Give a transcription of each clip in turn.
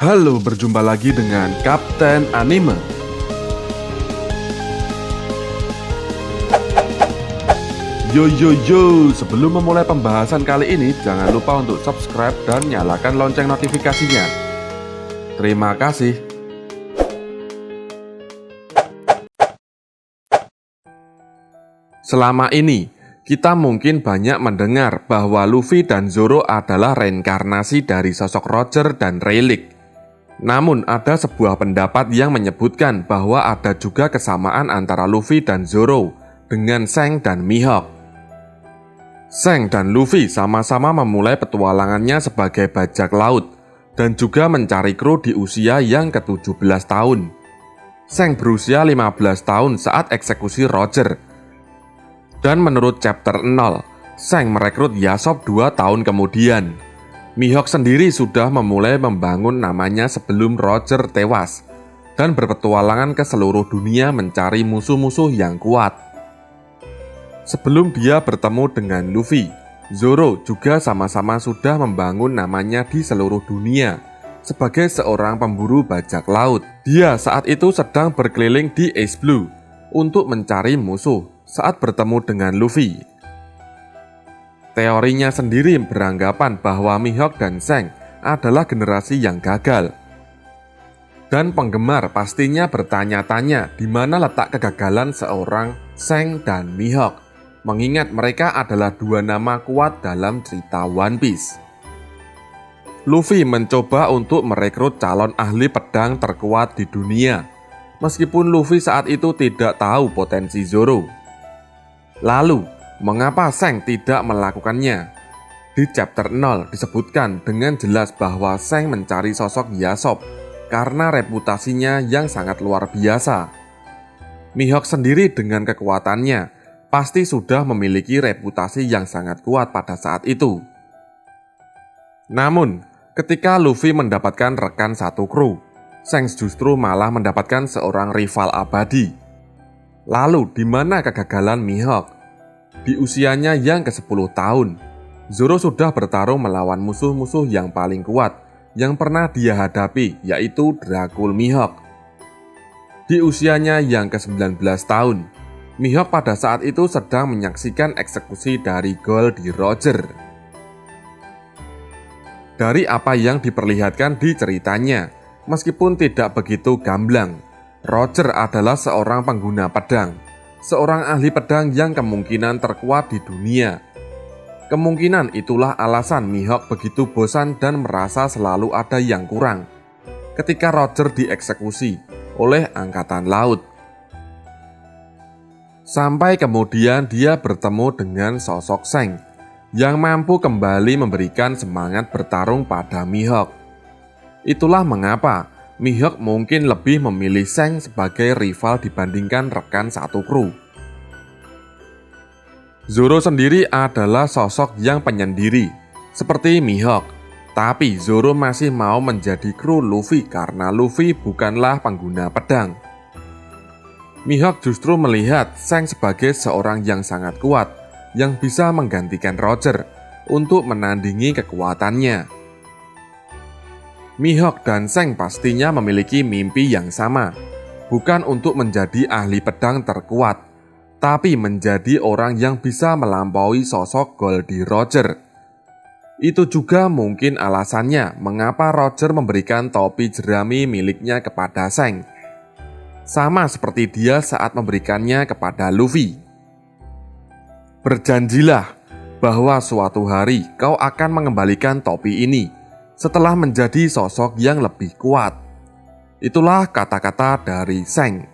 Halo, berjumpa lagi dengan Kapten Anime. Yo yo yo, sebelum memulai pembahasan kali ini, jangan lupa untuk subscribe dan nyalakan lonceng notifikasinya. Terima kasih. Selama ini, kita mungkin banyak mendengar bahwa Luffy dan Zoro adalah reinkarnasi dari sosok Roger dan Rayleigh. Namun, ada sebuah pendapat yang menyebutkan bahwa ada juga kesamaan antara Luffy dan Zoro dengan Zhang dan Mihawk. Zhang dan Luffy sama-sama memulai petualangannya sebagai bajak laut dan juga mencari kru di usia yang ke-17 tahun. Zhang berusia 15 tahun saat eksekusi Roger. Dan menurut chapter 0, Zhang merekrut Yasop 2 tahun kemudian. Mihawk sendiri sudah memulai membangun namanya sebelum Roger tewas dan berpetualangan ke seluruh dunia mencari musuh-musuh yang kuat. Sebelum dia bertemu dengan Luffy, Zoro juga sama-sama sudah membangun namanya di seluruh dunia sebagai seorang pemburu bajak laut. Dia saat itu sedang berkeliling di Ace Blue untuk mencari musuh saat bertemu dengan Luffy. Teorinya sendiri beranggapan bahwa Mihawk dan Zhang adalah generasi yang gagal. Dan penggemar pastinya bertanya-tanya di mana letak kegagalan seorang Zhang dan Mihawk, mengingat mereka adalah dua nama kuat dalam cerita One Piece. Luffy mencoba untuk merekrut calon ahli pedang terkuat di dunia, meskipun Luffy saat itu tidak tahu potensi Zoro. Lalu, mengapa Zhang tidak melakukannya? Di chapter 0 disebutkan dengan jelas bahwa Zhang mencari sosok Yasop karena reputasinya yang sangat luar biasa. Mihawk sendiri dengan kekuatannya pasti sudah memiliki reputasi yang sangat kuat pada saat itu. Namun, ketika Luffy mendapatkan rekan satu kru, Zhang justru malah mendapatkan seorang rival abadi. Lalu, di mana kegagalan Mihawk? Di usianya yang ke-10 tahun, Zoro sudah bertarung melawan musuh-musuh yang paling kuat yang pernah dia hadapi, yaitu Dracul Mihawk. Di usianya yang ke-19 tahun, Mihawk pada saat itu sedang menyaksikan eksekusi dari Goldie Roger. Dari apa yang diperlihatkan di ceritanya, meskipun tidak begitu gamblang, Roger adalah seorang pengguna pedang, seorang ahli pedang yang kemungkinan terkuat di dunia. Kemungkinan itulah alasan Mihawk begitu bosan dan merasa selalu ada yang kurang ketika Roger dieksekusi oleh Angkatan Laut. Sampai kemudian dia bertemu dengan sosok Zhang yang mampu kembali memberikan semangat bertarung pada Mihawk. Itulah mengapa Mihawk mungkin lebih memilih Zhang sebagai rival dibandingkan rekan satu kru. Zoro sendiri adalah sosok yang penyendiri, seperti Mihawk. Tapi Zoro masih mau menjadi kru Luffy karena Luffy bukanlah pengguna pedang. Mihawk justru melihat Zhang sebagai seorang yang sangat kuat, yang bisa menggantikan Roger untuk menandingi kekuatannya. Mihawk dan Zhang pastinya memiliki mimpi yang sama, bukan untuk menjadi ahli pedang terkuat, tapi menjadi orang yang bisa melampaui sosok Goldie Roger. Itu juga mungkin alasannya mengapa Roger memberikan topi jerami miliknya kepada Zhang, sama seperti dia saat memberikannya kepada Luffy. Berjanjilah bahwa suatu hari kau akan mengembalikan topi ini setelah menjadi sosok yang lebih kuat. Itulah kata-kata dari Zhang.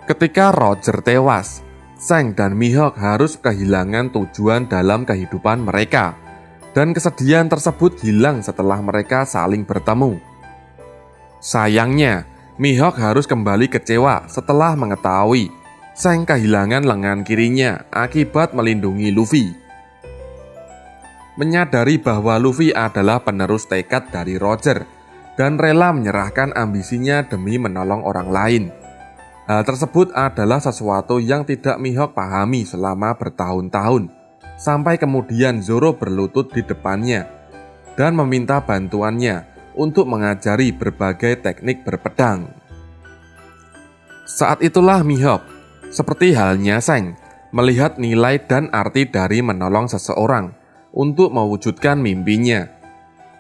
Ketika Roger tewas, Zhang dan Mihawk harus kehilangan tujuan dalam kehidupan mereka, dan kesedihan tersebut hilang setelah mereka saling bertemu. Sayangnya, Mihawk harus kembali kecewa setelah mengetahui Zhang kehilangan lengan kirinya akibat melindungi Luffy. Menyadari bahwa Luffy adalah penerus tekad dari Roger dan rela menyerahkan ambisinya demi menolong orang lain. Hal tersebut adalah sesuatu yang tidak Mihawk pahami selama bertahun-tahun, sampai kemudian Zoro berlutut di depannya dan meminta bantuannya untuk mengajari berbagai teknik berpedang. Saat itulah Mihawk, seperti halnya Zheng, melihat nilai dan arti dari menolong seseorang untuk mewujudkan mimpinya.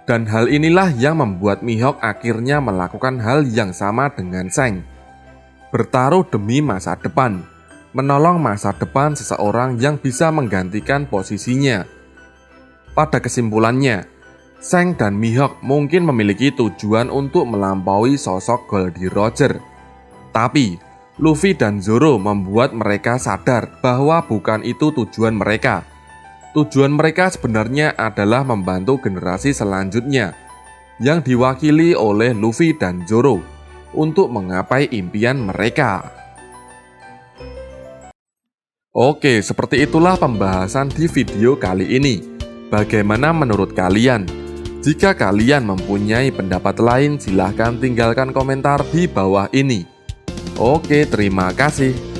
Dan hal inilah yang membuat Mihawk akhirnya melakukan hal yang sama dengan Zheng. Bertaruh demi masa depan, menolong masa depan seseorang yang bisa menggantikan posisinya. Pada kesimpulannya, Zheng dan Mihawk mungkin memiliki tujuan untuk melampaui sosok Goldie Roger. Tapi, Luffy dan Zoro membuat mereka sadar bahwa bukan itu tujuan mereka. Tujuan mereka sebenarnya adalah membantu generasi selanjutnya, yang diwakili oleh Luffy dan Zoro, untuk menggapai impian mereka. Oke, seperti itulah pembahasan di video kali ini. Bagaimana menurut kalian? Jika kalian mempunyai pendapat lain, silahkan tinggalkan komentar di bawah ini. Oke, terima kasih.